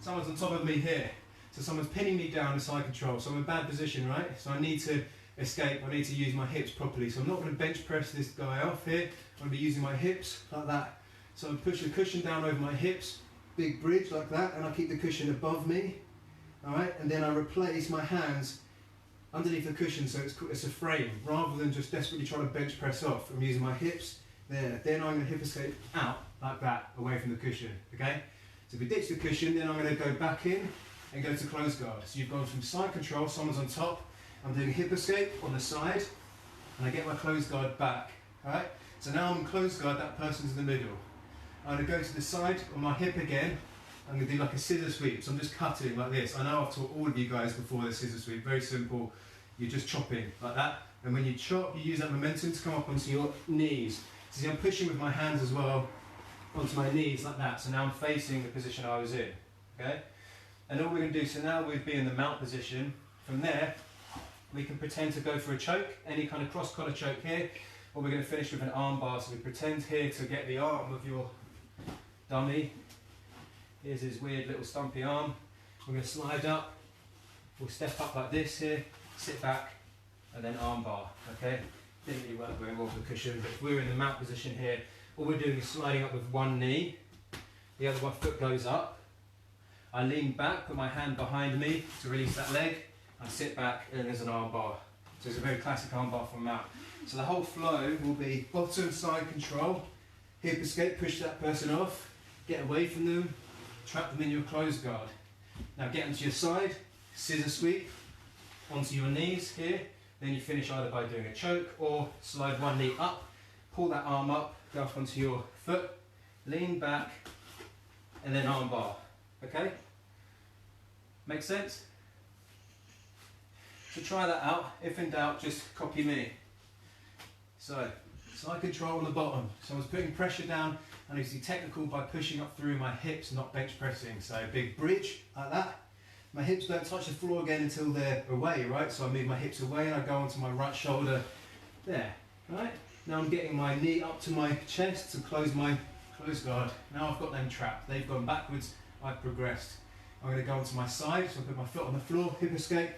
Someone's on top of me here. So someone's pinning me down in side control. So I'm in a bad position, right? So I need to escape, I need to use my hips properly. So I'm not going to bench press this guy off here. I'm going to be using my hips like that. So I'm pushing the cushion down over my hips, big bridge like that, and I keep the cushion above me. Alright, and then I replace my hands underneath the cushion, so it's a frame, rather than just desperately trying to bench press off. I'm using my hips there. Then I'm going to hip escape out like that, away from the cushion. Okay? So if we ditch the cushion, then I'm going to go back in and go to close guard. So you've gone from side control, someone's on top, I'm doing hip escape on the side, and I get my close guard back. Alright? So now I'm in close guard, that person's in the middle. I'm going to go to the side on my hip again. I'm going to do like a scissor sweep. So I'm just cutting like this. I know I've taught all of you guys before the scissor sweep. Very simple. You're just chopping like that. And when you chop, you use that momentum to come up onto your knees. So see, I'm pushing with my hands as well onto my knees like that. So now I'm facing the position I was in. Okay? And all we're going to do, so now we'd be in the mount position. From there, we can pretend to go for a choke, any kind of cross collar choke here, or we're going to finish with an arm bar. So we pretend here to get the arm of your dummy. Here's his weird little stumpy arm. We're going to slide up, we'll step up like this here, sit back, and then arm bar, okay? Didn't really work very well for the cushion, but if we're in the mount position here, all we're doing is sliding up with one knee, the other one foot goes up, I lean back, put my hand behind me to release that leg, I sit back, and there's an arm bar. So it's a very classic arm bar from mount. So the whole flow will be bottom side control, hip escape, push that person off, get away from them, trap them in your closed guard. Now get onto your side, scissor sweep, onto your knees here, then you finish either by doing a choke or slide one knee up, pull that arm up, go up onto your foot, lean back, and then arm bar, okay? Make sense? So try that out. If in doubt, just copy me. So, side control on the bottom. So I was putting pressure down, and I need to be technical by pushing up through my hips, not bench pressing. So big bridge, like that. My hips don't touch the floor again until they're away, right? So I move my hips away and I go onto my right shoulder, there, right? Now I'm getting my knee up to my chest to close my closed guard. Now I've got them trapped. They've gone backwards, I've progressed. I'm going to go onto my side, so I put my foot on the floor, hip escape,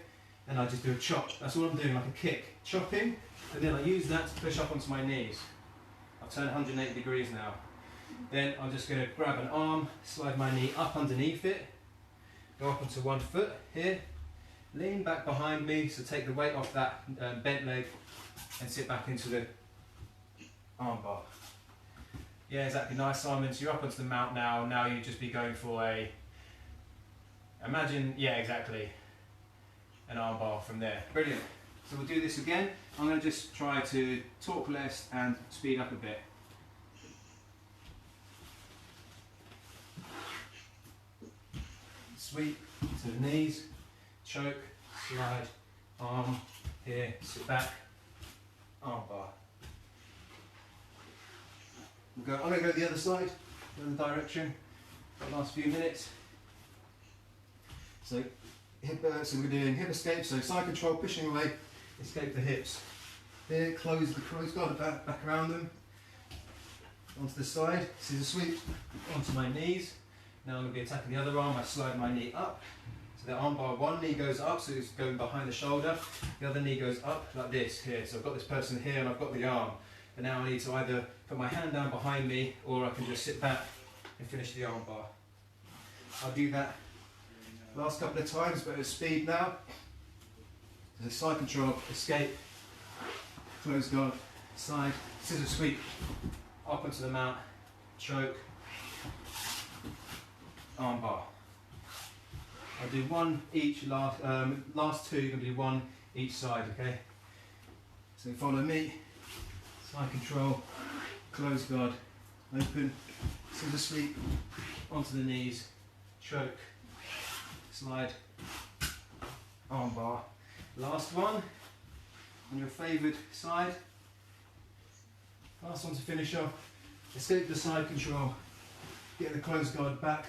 and I just do a chop. That's all I'm doing, like a kick. Chopping, and then I use that to push up onto my knees. I've turned 180 degrees now. Then I'm just going to grab an arm, slide my knee up underneath it, go up onto one foot here, lean back behind me, so take the weight off that bent leg, and sit back into the arm bar. Yeah, exactly. Nice, Simon. So you're up onto the mount now. Now you just be going for a, imagine, yeah, exactly, an arm bar from there. Brilliant. So we'll do this again. I'm going to just try to talk less and speed up a bit. Sweep to the knees, choke, slide, arm, here, sit back, arm bar. I'm going to go the other side, the other direction, for the last few minutes. So, so we're doing hip escape, so side control, pushing away, escape the hips. Here, close the closed guard back around them, onto the side, scissor sweep, onto my knees. Now I'm going to be attacking the other arm. I slide my knee up. So the arm bar, one knee goes up, so it's going behind the shoulder. The other knee goes up like this here. So I've got this person here and I've got the arm. But now I need to either put my hand down behind me or I can just sit back and finish the arm bar. I'll do that last couple of times, but at speed now. So side control, escape, close guard, side, scissor sweep, up onto the mount, choke, arm bar. I'll do one each, last two, you're going to do one each side, okay? So follow me, side control, close guard, open, scissor sweep, onto the knees, choke, slide, arm bar. Last one, on your favoured side. Last one to finish off, escape the side control, get the close guard back,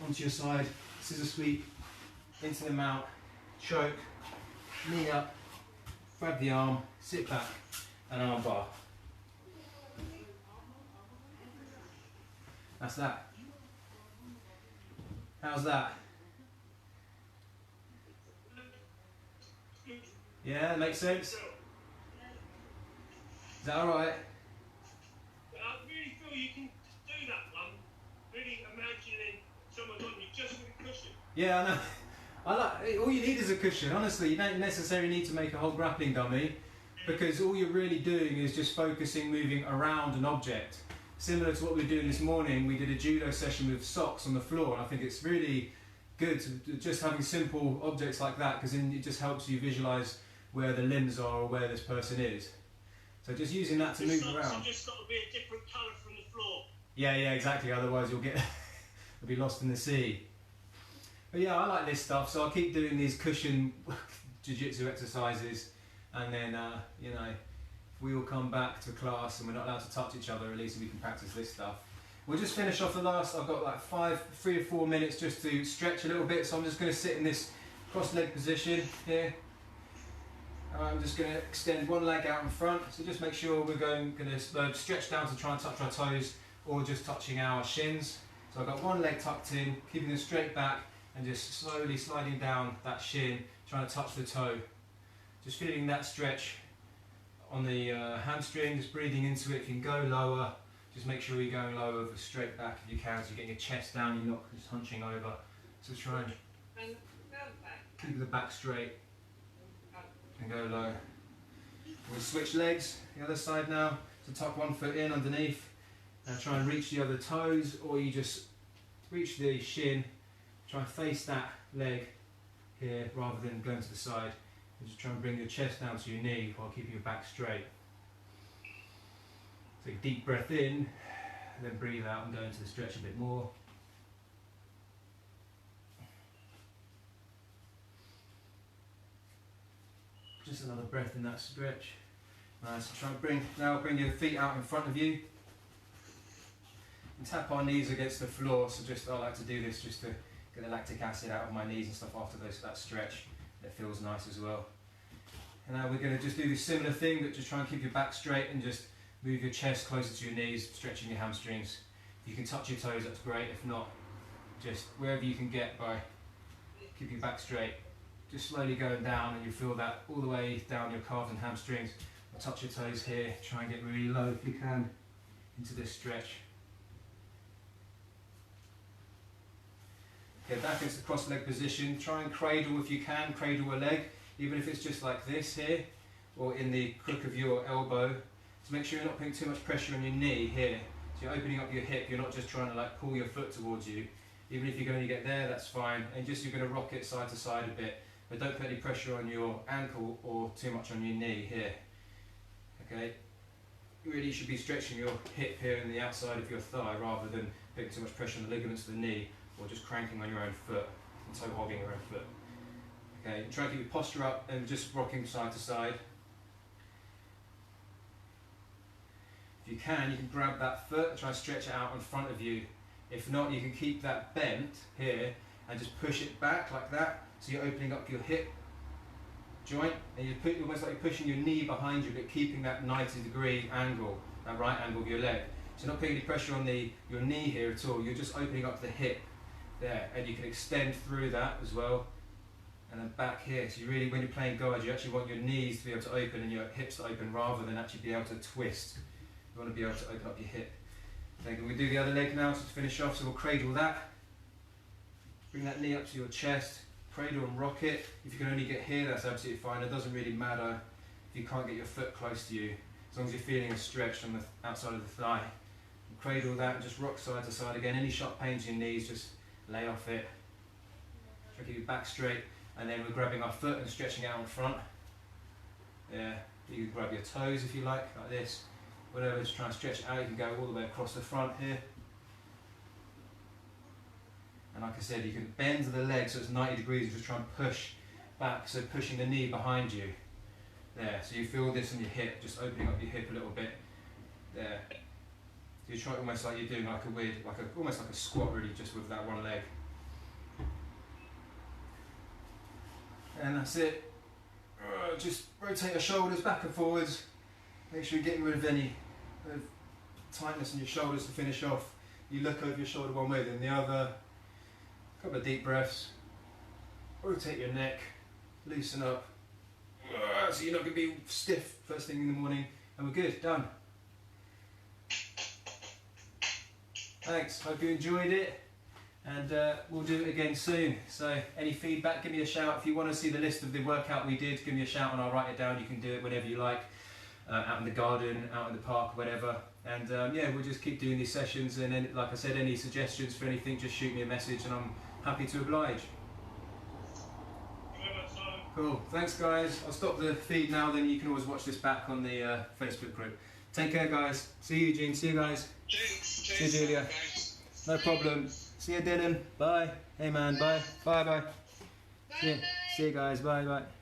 onto your side, scissor sweep, into the mount, choke, knee up, grab the arm, sit back, and arm bar. That's that. How's that? Yeah, that makes sense? Is that alright? I really feel you can do that one. Really imagining someone on you just with a cushion. Yeah, I know. All you need is a cushion. Honestly, you don't necessarily need to make a whole grappling dummy, because all you're really doing is just focusing, moving around an object. Similar to what we were doing this morning, we did a judo session with socks on the floor, and I think it's really good to just having simple objects like that, because then it just helps you visualise where the limbs are or where this person is. So just using that to move around. It's just got to be a different colour from the floor. Yeah, exactly. Otherwise you'll get you'll be lost in the sea. But yeah, I like this stuff, so I'll keep doing these cushion jiu-jitsu exercises, and then you know, if we all come back to class and we're not allowed to touch each other, at least we can practice this stuff. We'll just finish off the last, I've got like 3 or 4 minutes just to stretch a little bit, so I'm just going to sit in this cross-leg position here. I'm just going to extend one leg out in front, so just make sure we're going to stretch down to try and touch our toes, or just touching our shins. So I've got one leg tucked in, keeping them straight back, and just slowly sliding down that shin, trying to touch the toe. Just feeling that stretch on the hamstring, just breathing into it. If you can go lower, just make sure you're going lower, straight back if you can, so you're getting your chest down, you're not just hunching over. So try and keep the back straight and go low. We'll switch legs, the other side now. So tuck one foot in underneath, and try and reach the other toes, or you just reach the shin, try and face that leg here rather than going to the side. And just try and bring your chest down to your knee while keeping your back straight. Take a deep breath in, then breathe out and go into the stretch a bit more. Just another breath in that stretch. Nice. So try and bring your feet out in front of you. And tap our knees against the floor. So I like to do this just to get the lactic acid out of my knees and stuff after that stretch. It feels nice as well. And now we're going to just do this similar thing, but just try and keep your back straight and just move your chest closer to your knees, stretching your hamstrings. If you can touch your toes, that's great. If not, just wherever you can get by keeping your back straight. Just slowly going down, and you feel that all the way down your calves and hamstrings. Touch your toes here, try and get really low if you can into this stretch. Get back into the cross leg position, try and cradle if you can, cradle a leg, even if it's just like this here, or in the crook of your elbow. So make sure you're not putting too much pressure on your knee here. So you're opening up your hip, you're not just trying to like pull your foot towards you. Even if you can only get there, that's fine. And just you're going to rock it side to side a bit, but don't put any pressure on your ankle or too much on your knee here. Okay, you really should be stretching your hip here and the outside of your thigh rather than putting too much pressure on the ligaments of the knee, or just cranking on your own foot and toe hogging your own foot. Okay, try and keep your posture up and just rocking side to side. If you can grab that foot and try and stretch it out in front of you. If not, you can keep that bent here and just push it back like that, so you're opening up your hip joint, and you're almost like you're pushing your knee behind you, but keeping that 90-degree angle, that right angle of your leg. So you're not putting any pressure on your knee here at all, you're just opening up the hip there, and you can extend through that as well, and then back here. So you really, when you're playing guard, you actually want your knees to be able to open and your hips to open rather than actually be able to twist. You want to be able to open up your hip. Then we do the other leg now to finish off, so we'll cradle that. Bring that knee up to your chest. Cradle and rock it. If you can only get here, that's absolutely fine. It doesn't really matter if you can't get your foot close to you, as long as you're feeling a stretch on the outside of the thigh. And cradle that and just rock side to side again. Any sharp pains in your knees, just lay off it. Try to keep your back straight, and then we're grabbing our foot and stretching out in front. Yeah, you can grab your toes if you like this. Whatever, just try and stretch it out. You can go all the way across the front here. And like I said, you can bend the leg so it's 90 degrees, and just try and push back, so pushing the knee behind you. There, so you feel this on your hip, just opening up your hip a little bit. There. So you try almost like you're doing like a weird, almost like a squat really, just with that one leg. And that's it. Just rotate your shoulders back and forwards. Make sure you're getting rid of any tightness in your shoulders to finish off. You look over your shoulder one way, then the other. Couple of deep breaths. Rotate your neck. Loosen up. So you're not going to be stiff first thing in the morning. And we're good. Done. Thanks. Hope you enjoyed it. And we'll do it again soon. So any feedback, give me a shout. If you want to see the list of the workout we did, give me a shout and I'll write it down. You can do it whenever you like. Out in the garden, out in the park, whatever. And yeah, we'll just keep doing these sessions. And then, like I said, any suggestions for anything, just shoot me a message and I'm happy to oblige. Cool. Thanks, guys. I'll stop the feed now, then you can always watch this back on the Facebook group. Take care, guys. See you, Eugene. See you, guys. See you, Julia. No problem. See you, Dylan. Bye. Hey, man. Bye. Bye, bye. See you guys. Bye, bye.